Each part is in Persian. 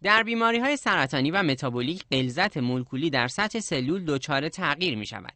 در بیماری‌های سرطانی و متابولیک غلظت مولکولی در سطح سلول دچار تغییر می‌شود.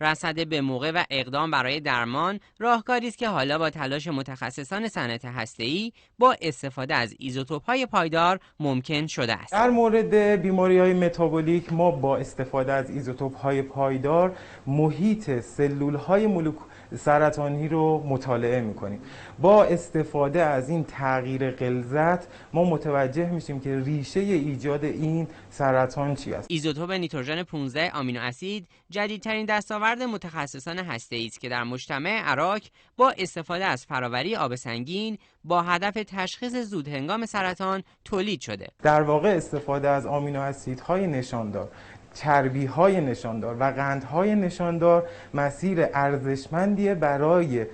رصد به موقع و اقدام برای درمان راهکاری است که حالا با تلاش متخصصان صنعت هسته‌ای با استفاده از ایزوتوپ‌های پایدار ممکن شده است. در مورد بیماری‌های متابولیک ما با استفاده از ایزوتوپ‌های پایدار محیط سلول‌های سرطانی رو مطالعه می‌کنیم. با استفاده از این تغییر غلظت ما متوجه میشیم که ریشه ایجاد این سرطان چی است. ایزوتوپ نیتروژن 15 آمینو اسید جدیدترین دستاورد متخصصان هسته‌ای است که در مجتمع عراق با استفاده از فراوری آب سنگین با هدف تشخیص زودهنگام سرطان تولید شده. در واقع استفاده از آمینو اسیدهای نشاندار، چربی‌های نشاندار و قندهای نشاندار مسیر ارزشمندی برای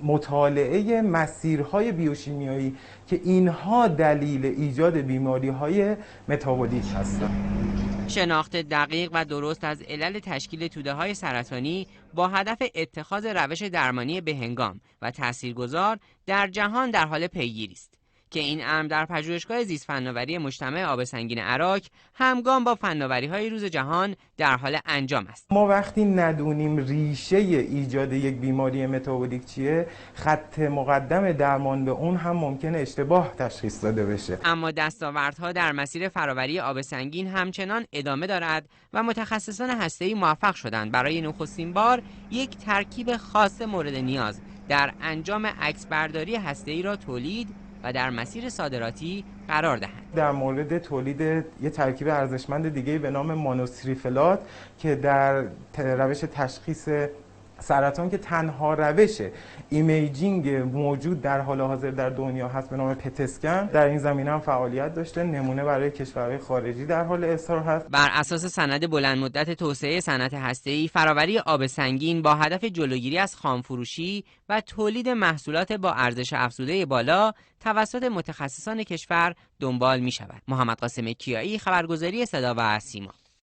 مطالعه مسیرهای بیوشیمیایی که اینها دلیل ایجاد بیماری‌های متابولیک هستند. شناخت دقیق و درست از علل تشکیل توده‌های سرطانی با هدف اتخاذ روش درمانی بههنگام و تاثیرگذار در جهان در حال پیگیری است که این امر در پژوهشگاه زیست فناوری مجتمع آب سنگین عراق همگام با فناوری‌های روز جهان در حال انجام است. ما وقتی ندونیم ریشه ایجاد یک بیماری متابولیک چیه، خط مقدم درمان به اون هم ممکنه اشتباه تشخیص داده بشه. اما دستاوردها در مسیر فراوری آب سنگین همچنان ادامه دارد و متخصصان هسته‌ای موفق شدند برای نخستین بار یک ترکیب خاص مورد نیاز در انجام عکسبرداری هسته‌ای را تولید و در مسیر صادراتی قرار دهند. در مورد تولید یه ترکیب ارزشمند دیگه به نام مانوسریفلات که در روش تشخیص سرطان که تنها روش ایمیجینگ موجود در حال حاضر در دنیا هست به نام پتسکن، در این زمینه هم فعالیت داشته. نمونه برای کشورهای خارجی در حال ارسال هست. بر اساس سند بلند مدت توسعه صنعت هسته‌ای، فراوری آب سنگین با هدف جلوگیری از خامفروشی و تولید محصولات با ارزش افزوده بالا توسط متخصصان کشور دنبال می شود. محمد قاسم کیایی، خبرگزاری صدا و سیما.